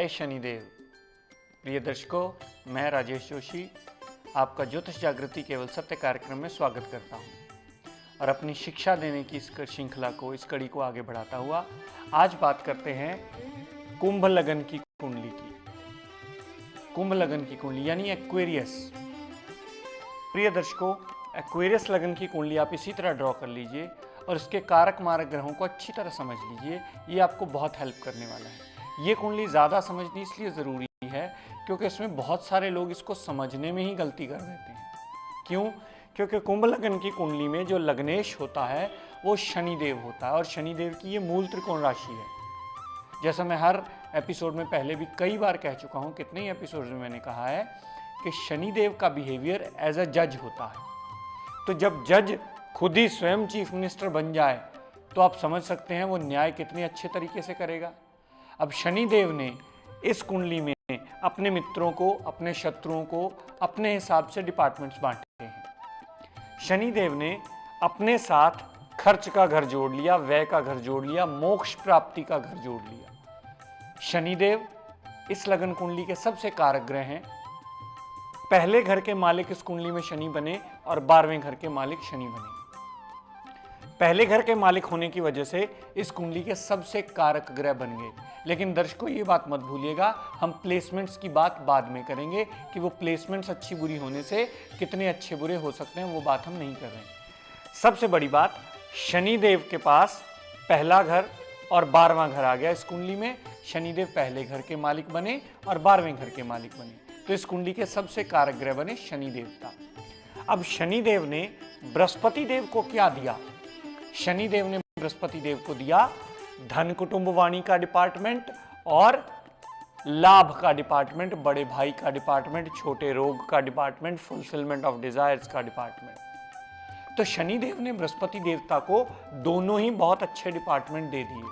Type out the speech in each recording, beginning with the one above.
जय शनिदेव। प्रिय दर्शकों, मैं राजेश जोशी आपका ज्योतिष जागृति केवल सत्य कार्यक्रम में स्वागत करता हूं और अपनी शिक्षा देने की इस श्रृंखला को, इस कड़ी को आगे बढ़ाता हुआ आज बात करते हैं कुंभ लगन की कुंडली की। कुंभ लगन की कुंडली यानी एक्वेरियस। प्रिय दर्शकों, एक्वेरियस लगन की कुंडली आप इसी तरह ड्रॉ कर लीजिए और इसके कारक मारक ग्रहों को अच्छी तरह समझ लीजिए। ये आपको बहुत हेल्प करने वाला है। ये कुंडली ज़्यादा समझनी इसलिए ज़रूरी है क्योंकि इसमें बहुत सारे लोग इसको समझने में ही गलती कर देते हैं। क्यों? क्योंकि कुंभ लगन की कुंडली में जो लग्नेश होता है वो शनिदेव होता है और शनिदेव की ये मूल त्रिकोण राशि है। जैसा मैं हर एपिसोड में पहले भी कई बार कह चुका हूँ, कितने ही एपिसोड में मैंने कहा है कि शनिदेव का बिहेवियर एज अ जज होता है। तो जब जज खुद ही स्वयं चीफ मिनिस्टर बन जाए तो आप समझ सकते हैं वो न्याय कितने अच्छे तरीके से करेगा। अब शनिदेव ने इस कुंडली में अपने मित्रों को, अपने शत्रुओं को अपने हिसाब से डिपार्टमेंट्स बांटे हैं। शनिदेव ने अपने साथ खर्च का घर जोड़ लिया, व्यय का घर जोड़ लिया, मोक्ष प्राप्ति का घर जोड़ लिया। शनिदेव इस लगन कुंडली के सबसे कारक ग्रह हैं। पहले घर के मालिक इस कुंडली में शनि बने और 12वें घर के मालिक शनि बने। पहले घर के मालिक होने की वजह से इस कुंडली के सबसे कारक ग्रह बन गए। लेकिन दर्शकों, ये बात मत भूलिएगा, हम प्लेसमेंट्स की बात बाद में करेंगे कि वो प्लेसमेंट्स अच्छी बुरी होने से कितने अच्छे बुरे हो सकते हैं, वो बात हम नहीं कर रहे हैं। सबसे बड़ी बात, शनिदेव के पास पहला घर और 12वां घर आ गया। इस कुंडली में शनिदेव पहले घर के मालिक बने और 12वें घर के मालिक बने। तो इस कुंडली के सबसे कारक ग्रह बने शनि देवता। अब शनिदेव ने बृहस्पति देव को क्या दिया? शनिदेव ने बृहस्पति देव को दिया धन कुटुंब वाणी का डिपार्टमेंट और लाभ का डिपार्टमेंट, बड़े भाई का डिपार्टमेंट, छोटे रोग का डिपार्टमेंट, फुलफिलमेंट ऑफ डिजायर्स का डिपार्टमेंट। तो शनिदेव ने बृहस्पति देवता को दोनों ही बहुत अच्छे डिपार्टमेंट दे दिए।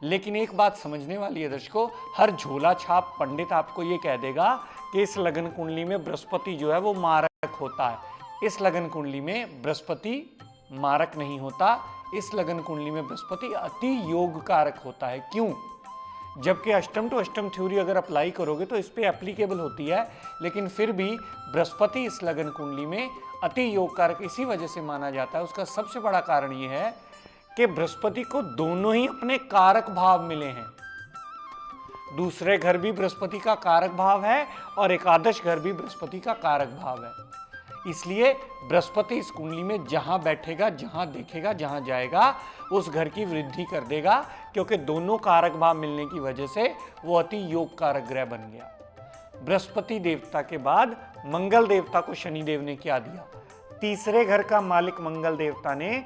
लेकिन एक बात समझने वाली है दर्शकों, हर झोला छाप पंडित आपको यह कह देगा कि इस लगन कुंडली में बृहस्पति जो है वो मारक होता है। इस लगन कुंडली में बृहस्पति मारक नहीं होता। इस लगन कुंडली में बृहस्पति अति योग कारक होता है। क्यों? जबकि अष्टम टू अष्टम थ्योरी अगर अप्लाई करोगे तो इस पे एप्लीकेबल होती है, लेकिन फिर भी बृहस्पति इस लगन कुंडली में अति योग कारक इसी वजह से माना जाता है। उसका सबसे बड़ा कारण यह है कि बृहस्पति को दोनों ही अपने कारक भाव मिले हैं। दूसरे घर भी बृहस्पति का कारक भाव है और एकादश घर भी बृहस्पति का कारक भाव है। इसलिए बृहस्पति इस कुंडली में जहां बैठेगा, जहां देखेगा, जहां जाएगा, उस घर की वृद्धि कर देगा, क्योंकि दोनों कारक भाव मिलने की वजह से वो अति योग कारक ग्रह बन गया। बृहस्पति देवता के बाद मंगल देवता को शनिदेव ने क्या दिया? तीसरे घर का मालिक मंगल देवता ने,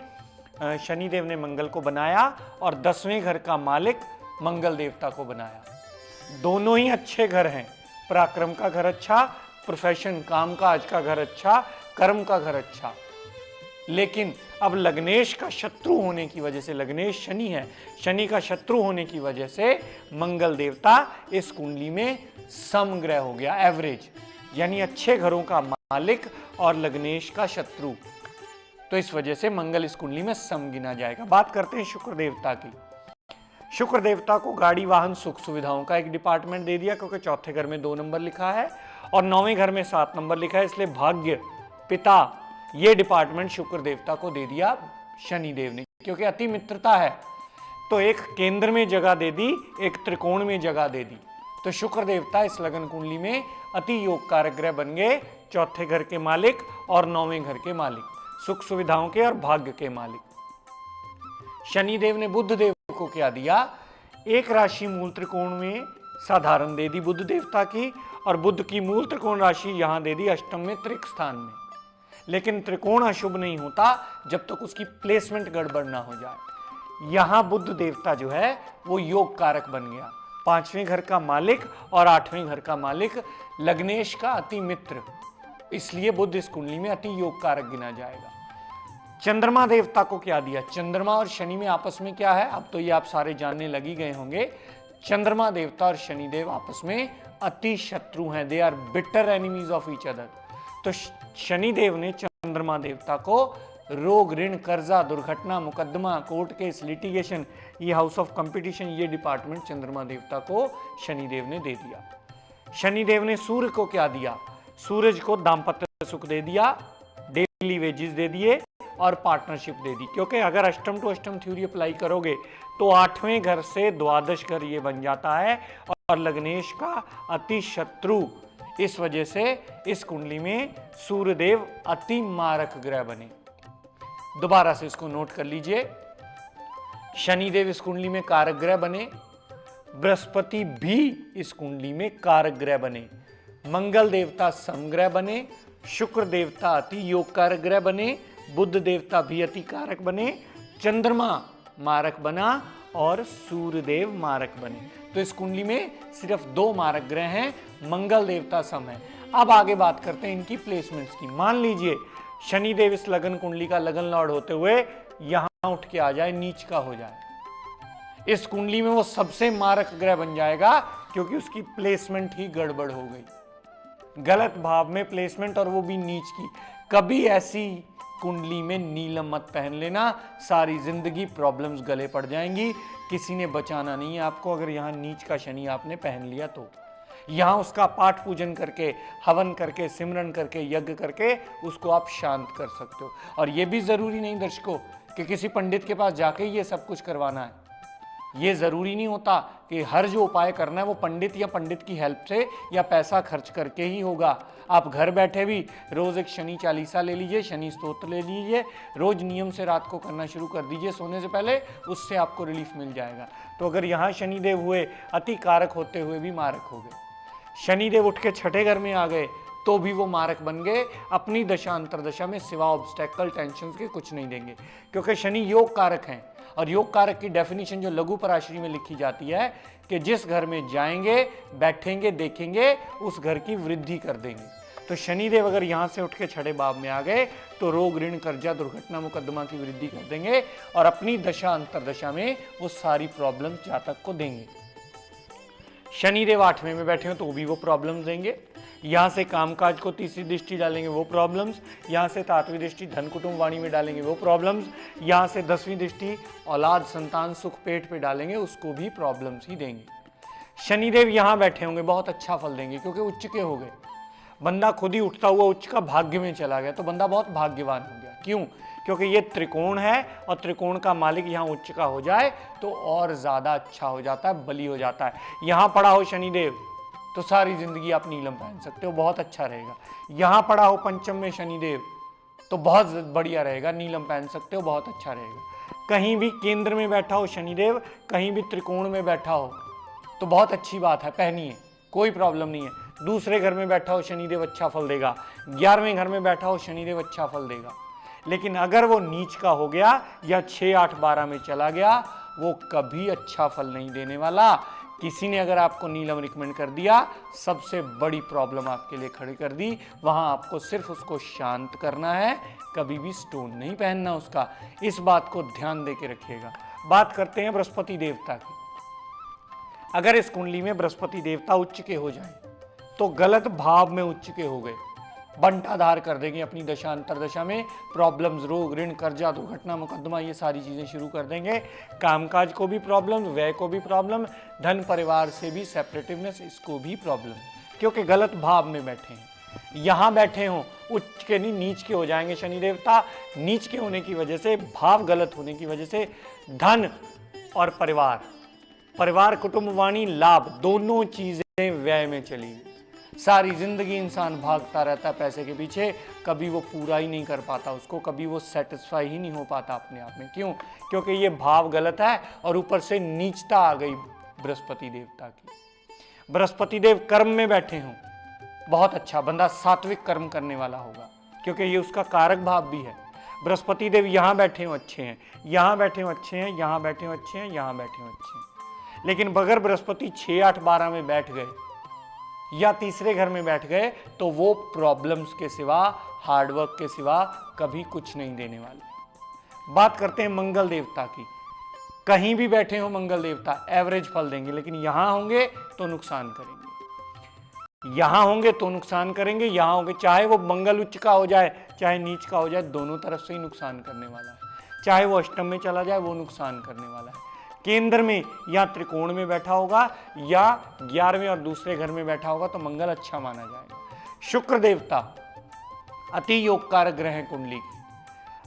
शनिदेव ने मंगल को बनाया और 10वें घर का मालिक मंगल देवता को बनाया। दोनों ही अच्छे घर हैं। पराक्रम का घर अच्छा, प्रोफेशन काम काज का घर अच्छा, कर्म का घर अच्छा। लेकिन अब लग्नेश का शत्रु होने की वजह से, लग्नेश शनि है, शनि का शत्रु होने की वजह से मंगल देवता इस कुंडली में समग्रह हो गया, एवरेज, यानी अच्छे घरों का मालिक और लग्नेश का शत्रु। तो इस वजह से मंगल इस कुंडली में सम गिना जाएगा। बात करते हैं शुक्र देवता की। शुक्र देवता को गाड़ी वाहन सुख सुविधाओं का एक डिपार्टमेंट दे दिया, क्योंकि चौथे घर में 2 नंबर लिखा है और 9वें घर में 7 नंबर लिखा है, इसलिए भाग्य, पिता, ये डिपार्टमेंट शुक्र देवता को दे दिया शनिदेव ने, क्योंकि अति मित्रता है। तो एक केंद्र में जगह दे दी, एक त्रिकोण में जगह दे दी। तो शुक्र देवता इस लगन कुंडली में अति योग कारक ग्रह बन गए, चौथे घर के मालिक और 9वें घर के मालिक, सुख सुविधाओं के और भाग्य के मालिक। शनिदेव ने बुध देव को क्या दिया? एक राशि मूल त्रिकोण में साधारण दे दी बुध देवता की, और बुध की मूल त्रिकोण राशि यहां दे दी अष्टम में त्रिक स्थान में। लेकिन त्रिकोण अशुभ नहीं होता जब तक उसकी प्लेसमेंट गड़बड़ ना हो जाए। यहां बुध देवता जो है वो योग कारक बन गया, 5वें घर का मालिक और 8वें घर का मालिक, लग्नेश का अति मित्र। इसलिए बुध इस कुंडली में अति योग कारक गिना जाएगा। चंद्रमा देवता को क्या दिया? चंद्रमा और शनि में आपस में क्या है, अब तो ये आप सारे जानने लगी गए होंगे। चंद्रमा देवता और शनिदेव आपस में अति शत्रु हैं, they are bitter enemies of each other. तो शनिदेव ने चंद्रमा देवता को रोग, ऋण, कर्जा, दुर्घटना, मुकदमा, कोर्ट केस, लिटिगेशन, ये हाउस ऑफ कंपटीशन, ये डिपार्टमेंट चंद्रमा देवता को शनिदेव ने दे दिया। शनिदेव ने सूर्य को क्या दिया? सूरज को दाम्पत्य सुख दे दिया, डेली वेजेस दे दिए और पार्टनरशिप दे दी। क्योंकि अगर अष्टम टू अष्टम थ्योरी अप्लाई करोगे तो 8वें घर से द्वादश घर ये बन जाता है और लग्नेश का अति शत्रु। इस वजह से इस कुंडली में सूर्यदेव अति मारक ग्रह बने। दोबारा से इसको नोट कर लीजिए। शनिदेव इस कुंडली में कारक ग्रह बने, बृहस्पति भी इस कुंडली में कारक ग्रह बने, मंगल देवता समग्रह बने, शुक्र देवता अति योग कारक ग्रह बने, बुध देवता भी अति कारक बने, चंद्रमा मारक बना और सूर्यदेव मारक बने। तो इस कुंडली में सिर्फ 2 मारक ग्रह हैं, मंगल देवता सम है। अब आगे बात करते हैं इनकी प्लेसमेंट्स की। मान लीजिए शनिदेव इस लगन कुंडली का लगन लॉर्ड होते हुए यहां उठ के आ जाए, नीच का हो जाए, इस कुंडली में वो सबसे मारक ग्रह बन जाएगा, क्योंकि उसकी प्लेसमेंट ही गड़बड़ हो गई, गलत भाव में प्लेसमेंट, और वो भी नीच की। कभी ऐसी कुंडली में नीलम मत पहन लेना, सारी जिंदगी प्रॉब्लम्स गले पड़ जाएंगी, किसी ने बचाना नहीं है आपको। अगर यहाँ नीच का शनि आपने पहन लिया तो यहाँ उसका पाठ पूजन करके, हवन करके, सिमरन करके, यज्ञ करके उसको आप शांत कर सकते हो। और ये भी जरूरी नहीं दर्शकों कि किसी पंडित के पास जाके ये सब कुछ करवाना है। ये जरूरी नहीं होता कि हर जो उपाय करना है वो पंडित या पंडित की हेल्प से या पैसा खर्च करके ही होगा। आप घर बैठे भी रोज एक शनि चालीसा ले लीजिए, शनि स्तोत्र ले लीजिए, रोज नियम से रात को करना शुरू कर दीजिए सोने से पहले, उससे आपको रिलीफ मिल जाएगा। तो अगर यहाँ शनिदेव हुए अति कारक होते हुए भी मारक हो गए, शनिदेव उठ के 6ठे घर में आ गए तो भी वो मारक बन गए, अपनी दशा अंतरदशा में सिवा ऑब्स्टेकल टेंशन के कुछ नहीं देंगे, क्योंकि शनि योग कारक हैं। और योग कारक की डेफिनेशन जो लघु पराशरी में लिखी जाती है कि जिस घर में जाएंगे, बैठेंगे, देखेंगे, उस घर की वृद्धि कर देंगे। तो शनिदेव अगर यहाँ से उठ के 6ठे भाव में आ गए तो रोग, ऋण, कर्जा, दुर्घटना, मुकदमा की वृद्धि कर देंगे और अपनी दशा अंतरदशा में वो सारी प्रॉब्लम जातक को देंगे। शनिदेव 8वें में बैठे हो तो भी वो प्रॉब्लम्स देंगे। यहाँ से कामकाज को तीसरी दृष्टि डालेंगे, वो प्रॉब्लम्स। यहाँ से 7वीं दृष्टि धन कुटुंब वाणी में डालेंगे, वो प्रॉब्लम्स। यहाँ से 10वीं दृष्टि औलाद संतान सुख पेट पे डालेंगे, उसको भी प्रॉब्लम्स ही देंगे। शनिदेव यहाँ बैठे होंगे, बहुत अच्छा फल देंगे, क्योंकि उच्च के हो गए। बंदा खुद ही उठता हुआ उच्च का भाग्य में चला गया तो बंदा बहुत भाग्यवान हो गया। क्यों? क्योंकि ये त्रिकोण है और त्रिकोण का मालिक यहाँ उच्च का हो जाए तो और ज्यादा अच्छा हो जाता है, बली हो जाता है। यहाँ पड़ा हो शनिदेव तो सारी जिंदगी आप नीलम पहन सकते हो, बहुत अच्छा रहेगा। यहाँ पड़ा हो पंचम में शनिदेव तो बहुत बढ़िया रहेगा, नीलम पहन सकते हो, बहुत अच्छा रहेगा। कहीं भी केंद्र में बैठा हो शनिदेव, कहीं भी त्रिकोण में बैठा हो तो बहुत अच्छी बात है, पहनिए, कोई प्रॉब्लम नहीं है। दूसरे घर में बैठा हो शनिदेव अच्छा फल देगा, 11वें घर में बैठा हो शनिदेव अच्छा फल देगा। लेकिन अगर वो नीच का हो गया या 6, 8, 12 में चला गया, वो कभी अच्छा फल नहीं देने वाला। किसी ने अगर आपको नीलम रिकमेंड कर दिया, सबसे बड़ी प्रॉब्लम आपके लिए खड़ी कर दी, वहां आपको सिर्फ उसको शांत करना है, कभी भी स्टोन नहीं पहनना उसका। इस बात को ध्यान दे के रखिएगा। बात करते हैं बृहस्पति देवता की। अगर इस कुंडली में बृहस्पति देवता उच्च के हो जाए तो गलत भाव में उच्च के हो गए, बंटाधार कर देंगे अपनी दशा अंतरदशा में, प्रॉब्लम्स, रोग, ऋण, कर्जा, दुर्घटना, मुकदमा, ये सारी चीजें शुरू कर देंगे। कामकाज को भी प्रॉब्लम, व्यय को भी प्रॉब्लम, धन परिवार से भी सेपरेटिवनेस, इसको भी प्रॉब्लम, क्योंकि गलत भाव में बैठे हैं। यहाँ बैठे हों, उच्च के नहीं नीच के हो जाएंगे शनि देवता। नीच के होने की वजह से, भाव गलत होने की वजह से धन और परिवार कुटुंब वाणी लाभ दोनों चीजें व्यय में चली। सारी जिंदगी इंसान भागता रहता है पैसे के पीछे, कभी वो पूरा ही नहीं कर पाता उसको, कभी वो सेटिस्फाई ही नहीं हो पाता अपने आप में। क्यों? क्योंकि ये भाव गलत है और ऊपर से नीचता आ गई बृहस्पति देवता की। बृहस्पति देव कर्म में बैठे हों, बहुत अच्छा, बंदा सात्विक कर्म करने वाला होगा, क्योंकि ये उसका कारक भाव भी है। बृहस्पति देव यहाँ बैठे हो अच्छे हैं, यहाँ बैठे हो अच्छे हैं, यहाँ बैठे हो अच्छे हैं, यहाँ बैठे हो अच्छे हैं। लेकिन अगर बृहस्पति 6, 8, 12 में बैठ गए या तीसरे घर में बैठ गए तो वो प्रॉब्लम्स के सिवा, हार्डवर्क के सिवा कभी कुछ नहीं देने वाले। बात करते हैं मंगल देवता की। कहीं भी बैठे हो मंगल देवता एवरेज फल देंगे, लेकिन यहां होंगे तो नुकसान करेंगे, यहां होंगे तो नुकसान करेंगे, यहां होंगे, चाहे वो मंगल उच्च का हो जाए, चाहे नीच का हो जाए, दोनों तरफ से ही नुकसान करने वाला है। चाहे वो अष्टम में चला जाए, वो नुकसान करने वाला है। केंद्र में या त्रिकोण में बैठा होगा या 11वें और दूसरे घर में बैठा होगा तो मंगल अच्छा माना जाएगा। शुक्र देवता अति योगकारक ग्रह है कुंडली की।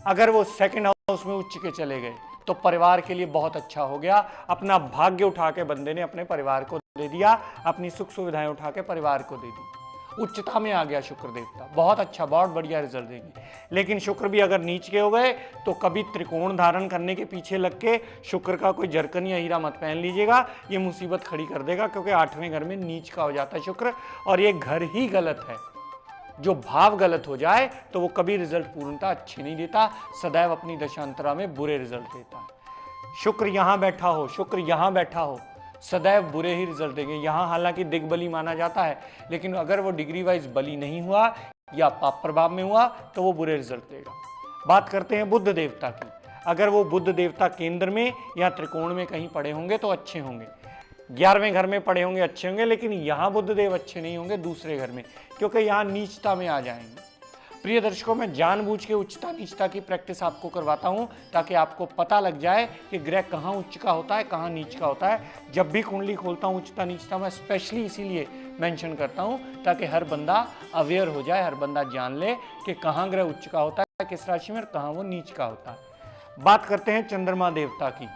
अगर वो सेकंड हाउस में उच्च के चले गए तो परिवार के लिए बहुत अच्छा हो गया। अपना भाग्य उठा के बंदे ने अपने परिवार को दे दिया, अपनी सुख सुविधाएं उठा के परिवार को दे दी। उच्चता में आ गया शुक्र देवता, बहुत अच्छा, बहुत बढ़िया रिजल्ट देंगे। लेकिन शुक्र भी अगर नीच के हो गए तो कभी त्रिकोण धारण करने के पीछे लग के शुक्र का कोई जरकन या हीरा मत पहन लीजिएगा, ये मुसीबत खड़ी कर देगा। क्योंकि 8वें घर में नीच का हो जाता है शुक्र, और ये घर ही गलत है। जो भाव गलत हो जाए तो वो कभी रिजल्ट पूर्णता अच्छे नहीं देता, सदैव अपनी दशांतरा में बुरे रिजल्ट देता है। शुक्र यहां बैठा हो, शुक्र यहां बैठा हो, सदैव बुरे ही रिजल्ट देंगे। यहां हालांकि दिग्बली माना जाता है, लेकिन अगर वो डिग्री वाइज बली नहीं हुआ या पाप प्रभाव में हुआ तो वो बुरे रिजल्ट देगा। बात करते हैं बुध देवता की। अगर वो बुध देवता केंद्र में या त्रिकोण में कहीं पड़े होंगे तो अच्छे होंगे। 11वें घर में पड़े होंगे अच्छे होंगे, लेकिन यहां बुध देव अच्छे नहीं होंगे दूसरे घर में, क्योंकि यहां नीचता में आ जाएंगे। प्रिय दर्शकों, मैं जानबूझ के उच्चता नीचता की प्रैक्टिस आपको करवाता हूं ताकि आपको पता लग जाए कि ग्रह कहाँ उच्च का होता है, कहाँ नीच का होता है। जब भी कुंडली खोलता हूं उच्चता नीचता मैं स्पेशली इसीलिए मेंशन करता हूं ताकि हर बंदा अवेयर हो जाए, हर बंदा जान ले कि कहाँ ग्रह उच्च का होता है, किस राशि में, और कहाँ वो नीच का होता है। बात करते हैं चंद्रमा देवता की।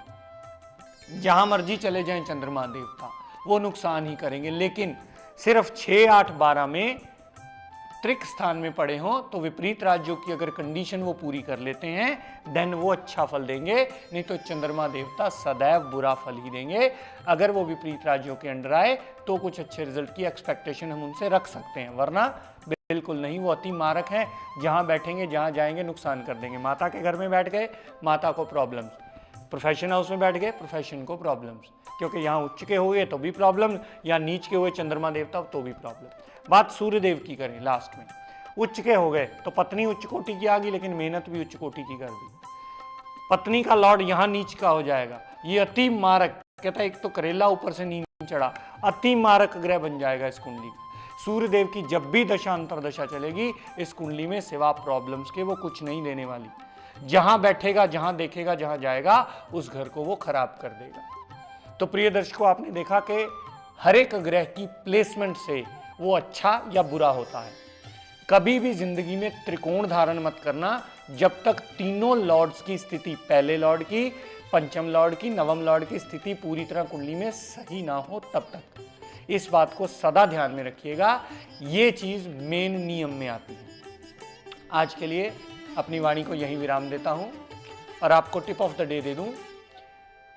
जहां मर्जी चले जाएं चंद्रमा देवता, वो नुकसान ही करेंगे। लेकिन सिर्फ 6, 8, 12 में त्रिक स्थान में पड़े हों तो विपरीत राज्यों की अगर कंडीशन वो पूरी कर लेते हैं देन वो अच्छा फल देंगे, नहीं तो चंद्रमा देवता सदैव बुरा फल ही देंगे। अगर वो विपरीत राज्यों के अंडर आए तो कुछ अच्छे रिजल्ट की एक्सपेक्टेशन हम उनसे रख सकते हैं, वरना बिल्कुल नहीं। वो अति मारक हैं, जहां बैठेंगे जहां जाएंगे नुकसान कर देंगे। माता के घर में बैठ गए, माता को प्रॉब्लम्स, प्रोफेशन हाउस में बैठ गए, प्रोफेशन को प्रॉब्लम्स, क्योंकि यहाँ उच्च के हुए तो भी प्रॉब्लम, या नीच के हुए चंद्रमा देवता तो भी प्रॉब्लम। बात सूर्य देव की करें लास्ट में, उच्च के हो गए तो पत्नी उच्च कोटि की आ गई, लेकिन मेहनत भी उच्च कोटि की कर दी। पत्नी का लॉर्ड यहाँ नीच का हो जाएगा, ये अति मारक, कहता है एक तो करेला ऊपर से नींद चढ़ा, अति मारक ग्रह बन जाएगा इस कुंडली। सूर्य देव की जब भी दशा अंतरदशा चलेगी इस कुंडली में सिवा प्रॉब्लम्स के वो कुछ नहीं देने वाली। जहां बैठेगा, जहां देखेगा, जहां जाएगा उस घर को वो खराब कर देगा। तो प्रिय दर्शकों, आपने देखा कि हर एक ग्रह की प्लेसमेंट से वो अच्छा या बुरा होता है। कभी भी जिंदगी में त्रिकोण धारण मत करना जब तक तीनों लॉर्ड्स की स्थिति, पहले लॉर्ड की, पंचम लॉर्ड की, नवम लॉर्ड की स्थिति पूरी तरह कुंडली में सही ना हो तब तक। इस बात को सदा ध्यान में रखिएगा, ये चीज मेन नियम में आती है। आज के लिए अपनी वाणी को यहीं विराम देता हूं और आपको tip of the day they दूं।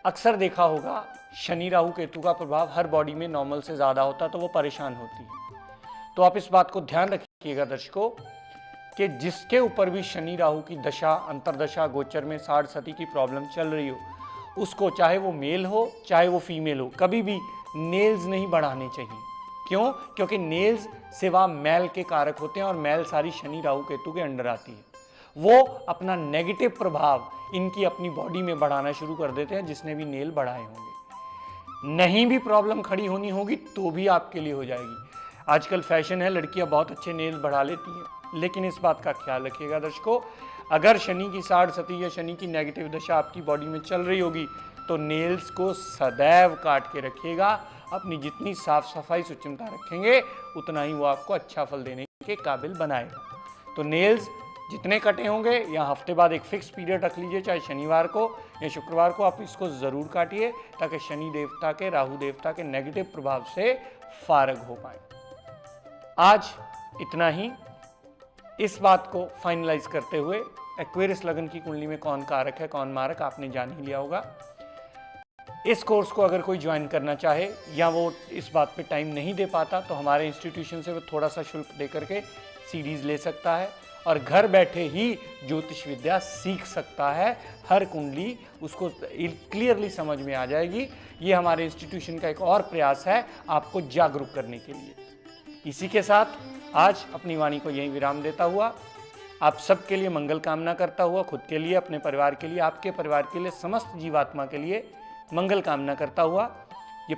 अक्सर देखा होगा शनि राहु केतु का प्रभाव हर बॉडी में नॉर्मल से ज्यादा होता तो वो परेशान होती है। तो आप इस बात को ध्यान रखिएगा दर्शकों कि जिसके ऊपर भी शनि राहु की दशा, अंतरदशा, गोचर में 60 सती की प्रॉब्लम चल रही हो, उसको चाहे वो मेल हो चाहे वो फीमेल हो, कभी भी नेल्स नहीं बढ़ाने चाहिए। क्यों? क्योंकि नेल्स सिवा मैल के कारक होते हैं और मैल सारी शनि राहु केतु के अंडर आती है। वो अपना नेगेटिव प्रभाव इनकी अपनी बॉडी में बढ़ाना शुरू कर देते हैं, जिसने भी नेल बढ़ाए होंगे। नहीं भी प्रॉब्लम खड़ी होनी होगी तो भी आपके लिए हो जाएगी। आजकल फैशन है, लड़कियां बहुत अच्छे नेल बढ़ा लेती हैं, लेकिन इस बात का ख्याल रखिएगा दर्शकों, अगर शनि की 60 सती या शनि की नेगेटिव दशा आपकी बॉडी में चल रही होगी तो नेल्स को सदैव काट के रखिएगा। अपनी जितनी साफ सफाई सुचिमता रखेंगे उतना ही वो आपको अच्छा फल देने के काबिल बनाएगा। तो नेल्स जितने कटे होंगे या हफ्ते बाद एक फिक्स पीरियड रख लीजिए, चाहे शनिवार को या शुक्रवार को आप इसको जरूर काटिए ताकि शनि देवता के, राहु देवता के नेगेटिव प्रभाव से फारग हो पाए। आज इतना ही। इस बात को फाइनलाइज करते हुए एक्वेरियस लगन की कुंडली में कौन कारक है कौन मारक आपने जान ही लिया होगा। इस कोर्स को अगर कोई ज्वाइन करना चाहे या वो इस बात पे टाइम नहीं दे पाता तो हमारे इंस्टीट्यूशन से वो थोड़ा सा शुल्क दे करके सीडीज ले सकता है और घर बैठे ही ज्योतिष विद्या सीख सकता है। हर कुंडली उसको क्लियरली समझ में आ जाएगी। ये हमारे इंस्टीट्यूशन का एक और प्रयास है आपको जागरूक करने के लिए। इसी के साथ आज अपनी वाणी को यहीं विराम देता हुआ, आप सबके लिए मंगल कामना करता हुआ, खुद के लिए, अपने परिवार के लिए, आपके परिवार के लिए, समस्त जीवात्मा के लिए मंगल कामना करता हुआ ये